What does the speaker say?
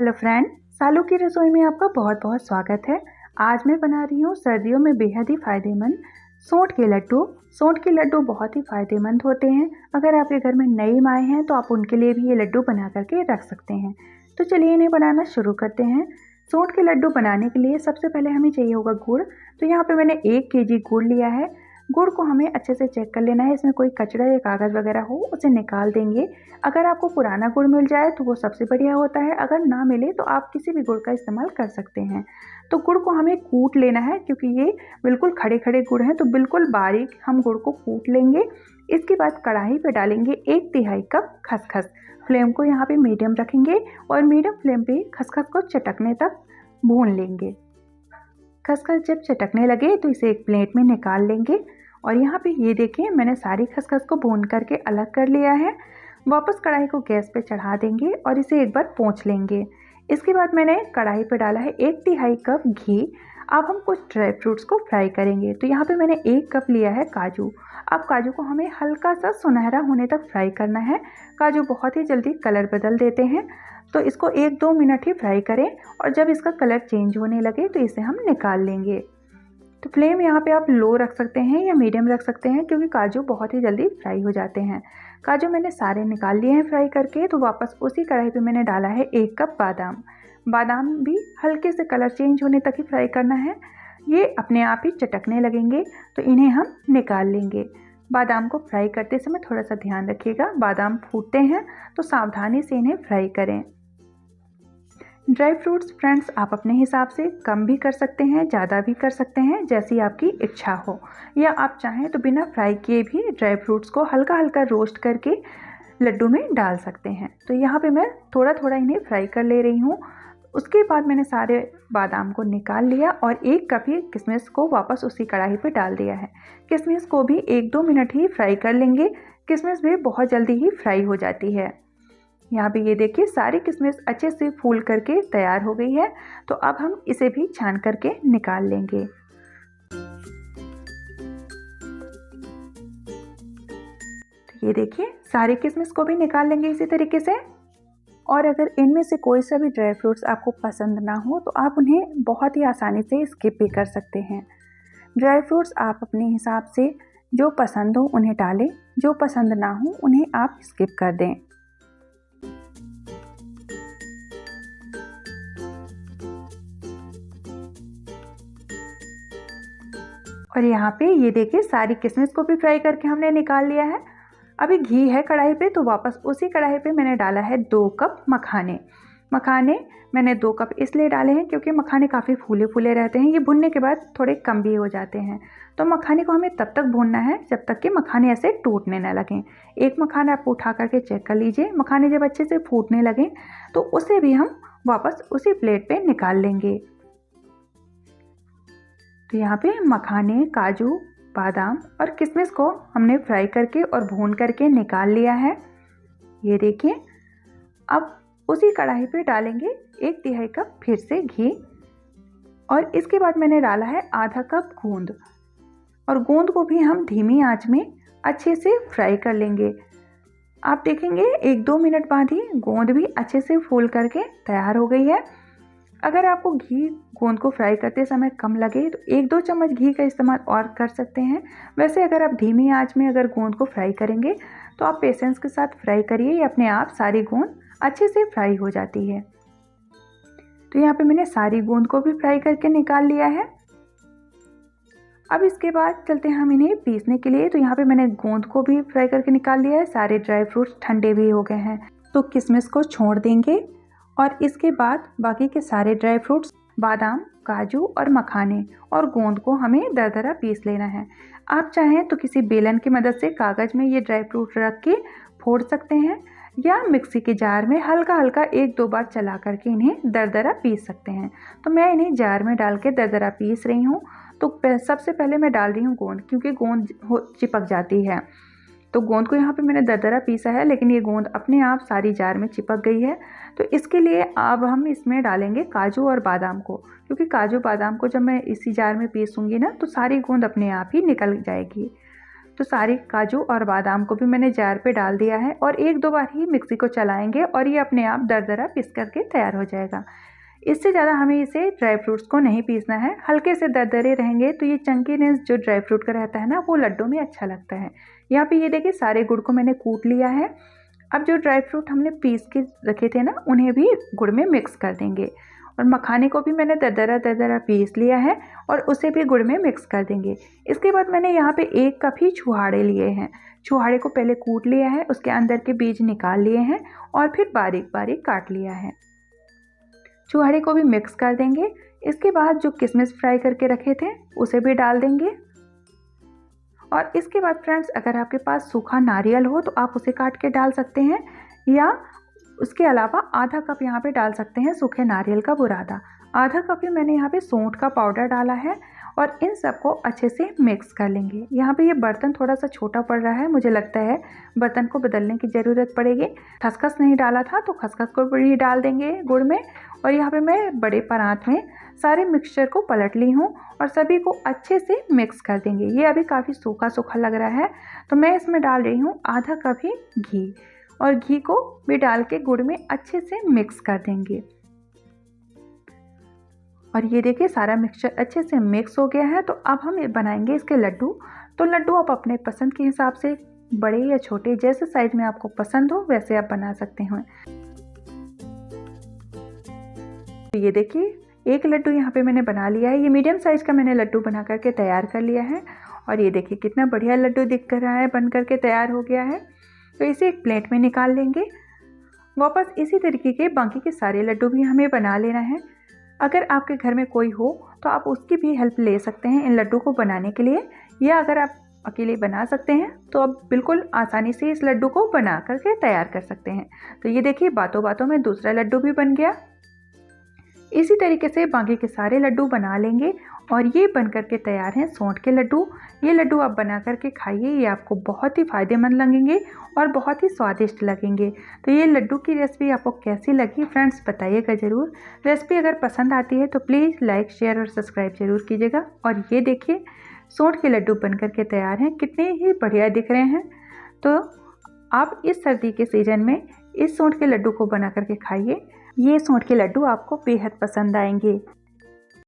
Hello friend, सालों की रसोई में आपका बहुत बहुत स्वागत है। आज मैं बना रही हूँ सर्दियों में बेहद ही फ़ायदेमंद सोंठ के लड्डू। सोंठ के लड्डू बहुत ही फ़ायदेमंद होते हैं। अगर आपके घर में नई माएँ हैं तो आप उनके लिए भी ये लड्डू बना करके रख सकते हैं। तो चलिए इन्हें बनाना शुरू करते हैं। सोंठ के लड्डू बनाने के लिए सबसे पहले हमें चाहिए होगा गुड़। तो यहाँ पर मैंने 1 केजी गुड़ लिया है। गुड़ को हमें अच्छे से चेक कर लेना है, इसमें कोई कचरा या कागज़ वगैरह हो उसे निकाल देंगे। अगर आपको पुराना गुड़ मिल जाए तो वो सबसे बढ़िया होता है, अगर ना मिले तो आप किसी भी गुड़ का इस्तेमाल कर सकते हैं। तो गुड़ को हमें कूट लेना है, क्योंकि ये बिल्कुल खड़े खड़े गुड़ हैं, तो बिल्कुल बारीक हम गुड़ को कूट लेंगे। इसके बाद कढ़ाई पे डालेंगे 1/3 कप खसखस। फ्लेम को यहाँ पे मीडियम रखेंगे और मीडियम फ्लेम पे खसखस को चटकने तक भून लेंगे। खसखस जब चटकने लगे तो इसे एक प्लेट में निकाल लेंगे। और यहाँ पे ये देखिए, मैंने सारी खसखस को भून करके अलग कर लिया है। वापस कढ़ाई को गैस पे चढ़ा देंगे और इसे एक बार पोंछ लेंगे। इसके बाद मैंने कढ़ाई पे डाला है 1/3 कप घी। अब हम कुछ ड्राई फ्रूट्स को फ्राई करेंगे। तो यहाँ पे मैंने 1 कप लिया है काजू। अब काजू को हमें हल्का सा सुनहरा होने तक फ्राई करना है। काजू बहुत ही जल्दी कलर बदल देते हैं, तो इसको 1-2 मिनट ही फ्राई करें और जब इसका कलर चेंज होने लगे तो इसे हम निकाल लेंगे। तो फ्लेम यहाँ पे आप लो रख सकते हैं या मीडियम रख सकते हैं, क्योंकि काजू बहुत ही जल्दी फ्राई हो जाते हैं। काजू मैंने सारे निकाल लिए हैं फ्राई करके। तो वापस उसी कढ़ाई पे मैंने डाला है 1 कप बादाम। बादाम भी हल्के से कलर चेंज होने तक ही फ्राई करना है। ये अपने आप ही चटकने लगेंगे तो इन्हें हम निकाल लेंगे। बादाम को फ्राई करते समय थोड़ा सा ध्यान रखिएगा, बादाम फूटते हैं तो सावधानी से इन्हें फ्राई करें। ड्राई फ्रूट्स फ्रेंड्स आप अपने हिसाब से कम भी कर सकते हैं, ज़्यादा भी कर सकते हैं, जैसी आपकी इच्छा हो। या आप चाहें तो बिना फ्राई किए भी ड्राई फ्रूट्स को हल्का हल्का रोस्ट करके लड्डू में डाल सकते हैं। तो यहाँ पे मैं थोड़ा थोड़ा इन्हें फ्राई कर ले रही हूँ। उसके बाद मैंने सारे बादाम को निकाल लिया और 1 कप ही किशमिश को वापस उसी कढ़ाई पे डाल दिया है। किशमिश को भी 1-2 मिनट ही फ्राई कर लेंगे। किशमिश भी बहुत जल्दी ही फ्राई हो जाती है। यहाँ पे ये देखिए, सारी किशमिश अच्छे से फूल करके तैयार हो गई है। तो अब हम इसे भी छान करके निकाल लेंगे। तो ये देखिए, सारी किशमिश को भी निकाल लेंगे इसी तरीके से। और अगर इनमें से कोई सा भी ड्राई फ्रूट्स आपको पसंद ना हो तो आप उन्हें बहुत ही आसानी से स्किप भी कर सकते हैं। ड्राई फ्रूट्स आप अपने हिसाब से जो पसंद हो उन्हें डालें, जो पसंद ना हो उन्हें आप स्किप कर दें। और यहाँ पे ये देखिए, सारी किशमिश को भी फ्राई करके हमने निकाल लिया है। अभी घी है कढ़ाई पे, तो वापस उसी कढ़ाई पे मैंने डाला है 2 कप मखाने। मखाने मैंने 2 कप इसलिए डाले हैं क्योंकि मखाने काफ़ी फूले फूले रहते हैं, ये भुनने के बाद थोड़े कम भी हो जाते हैं। तो मखाने को हमें तब तक भूनना है जब तक कि मखाने ऐसे टूटने ना लगें। एक मखाना आप उठा करके चेक कर लीजिए, मखाने जब अच्छे से फूटने लगें तो उसे भी हम वापस उसी प्लेट पे निकाल लेंगे। तो यहाँ पे मखाने, काजू, बादाम और किशमिश को हमने फ्राई करके और भून करके निकाल लिया है। ये देखिए, अब उसी कढ़ाई पे डालेंगे 1/3 कप फिर से घी। और इसके बाद मैंने डाला है आधा कप गोंद। और गोंद को भी हम धीमी आंच में अच्छे से फ्राई कर लेंगे। आप देखेंगे 1-2 मिनट बाद ही गोंद भी अच्छे से फूल करके तैयार हो गई है। अगर आपको घी गोंद को फ्राई करते समय कम लगे तो 1-2 चम्मच घी का इस्तेमाल और कर सकते हैं। वैसे अगर आप धीमी आंच में अगर गोंद को फ्राई करेंगे तो आप पेशेंस के साथ फ्राई करिए, ये अपने आप सारी गोंद अच्छे से फ्राई हो जाती है। तो यहाँ पे मैंने सारी गोंद को भी फ्राई करके निकाल लिया है। अब इसके बाद चलते हैं हम इन्हें पीसने के लिए। तो यहाँ पे मैंने गोंद को भी फ्राई करके निकाल लिया है, सारे ड्राई फ्रूट्स ठंडे भी हो गए हैं। तो किशमिश को छोड़ देंगे और इसके बाद बाकी के सारे ड्राई फ्रूट्स, बादाम, काजू और मखाने और गोंद को हमें दरदरा पीस लेना है। आप चाहें तो किसी बेलन की मदद से कागज़ में ये ड्राई फ्रूट रख के फोड़ सकते हैं, या मिक्सी के जार में हल्का हल्का 1-2 बार चला करके इन्हें दरदरा पीस सकते हैं। तो मैं इन्हें जार में डाल के दरदरा पीस रही हूँ। तो सबसे पहले मैं डाल रही हूँ गोंद, क्योंकि गोंद चिपक जाती है। तो गोंद को यहाँ पे मैंने दरदरा पीसा है, लेकिन ये गोंद अपने आप सारी जार में चिपक गई है। तो इसके लिए अब हम इसमें डालेंगे काजू और बादाम को, क्योंकि काजू बादाम को जब मैं इसी जार में पीसूँगी ना तो सारी गोंद अपने आप ही निकल जाएगी। तो सारे काजू और बादाम को भी मैंने जार पे डाल दिया है और 1-2 बार ही मिक्सी को चलाएंगे और ये अपने आप दरदरा पीस करके तैयार हो जाएगा। इससे ज़्यादा हमें इसे ड्राई फ्रूट्स को नहीं पीसना है, हल्के से दरदरे रहेंगे तो ये चंकीनेस जो ड्राई फ्रूट का रहता है ना, वो लड्डू में अच्छा लगता है। यहाँ पे ये देखिए सारे गुड़ को मैंने कूट लिया है। अब जो ड्राई फ्रूट हमने पीस के रखे थे ना, उन्हें भी गुड़ में मिक्स कर देंगे और मखाने को भी मैंने दरदरा पीस लिया है और उसे भी गुड़ में मिक्स कर देंगे। इसके बाद मैंने यहाँ पे 1 कप ही छुहाड़े लिए हैं। छुहाड़े को पहले कूट लिया है, उसके अंदर के बीज निकाल लिए हैं और फिर बारीक बारीक काट लिया है। छुहाड़े को भी मिक्स कर देंगे। इसके बाद जो किशमिश फ्राई करके रखे थे उसे भी डाल देंगे और इसके बाद फ्रेंड्स, अगर आपके पास सूखा नारियल हो तो आप उसे काट के डाल सकते हैं या उसके अलावा आधा कप यहाँ पे डाल सकते हैं सूखे नारियल का बुरादा। आधा कप ही मैंने यहाँ पे सौंठ का पाउडर डाला है और इन सबको अच्छे से मिक्स कर लेंगे। यहाँ पे ये बर्तन थोड़ा सा छोटा पड़ रहा है, मुझे लगता है बर्तन को बदलने की ज़रूरत पड़ेगी। खसखस नहीं डाला था तो खसखस को भी डाल देंगे गुड़ में। और यहाँ पे मैं बड़े परात में सारे मिक्सचर को पलट ली हूँ और सभी को अच्छे से मिक्स कर देंगे। ये अभी काफ़ी सूखा सूखा लग रहा है तो मैं इसमें डाल रही हूँ आधा कप ही घी और घी को भी डाल के गुड़ में अच्छे से मिक्स कर देंगे। और ये देखिए सारा मिक्सचर अच्छे से मिक्स हो गया है। तो अब हम बनाएंगे इसके लड्डू। तो लड्डू आप अपने पसंद के हिसाब से, बड़े या छोटे, जैसे साइज में आपको पसंद हो वैसे आप बना सकते हैं। तो ये देखिए 1 लड्डू यहाँ पे मैंने बना लिया है। ये मीडियम साइज का मैंने लड्डू बना करके तैयार कर लिया है और ये देखिए कितना बढ़िया लड्डू दिख रहा है, बन करके तैयार हो गया है। तो इसे एक प्लेट में निकाल लेंगे। वापस इसी तरीके के बाकी के सारे लड्डू भी हमें बना लेना है। अगर आपके घर में कोई हो तो आप उसकी भी हेल्प ले सकते हैं इन लड्डू को बनाने के लिए, या अगर आप अकेले बना सकते हैं तो आप बिल्कुल आसानी से इस लड्डू को बना करके तैयार कर सकते हैं। तो ये देखिए बातों बातों में दूसरा लड्डू भी बन गया। इसी तरीके से बाकी के सारे लड्डू बना लेंगे और ये बन करके तैयार हैं सौंठ के लड्डू। ये लड्डू आप बना करके खाइए, ये आपको बहुत ही फ़ायदेमंद लगेंगे और बहुत ही स्वादिष्ट लगेंगे। तो ये लड्डू की रेसिपी आपको कैसी लगी फ्रेंड्स, बताइएगा ज़रूर। रेसिपी अगर पसंद आती है तो प्लीज़ लाइक, शेयर और सब्सक्राइब ज़रूर कीजिएगा। और ये देखिए सौंठ के लड्डू बन करके तैयार हैं, कितने ही बढ़िया दिख रहे हैं। तो आप इस सर्दी के सीज़न में इस सौंठ के लड्डू को बना करके खाइए। ये सौंठ के लड्डू आपको बेहद पसंद आएंगे।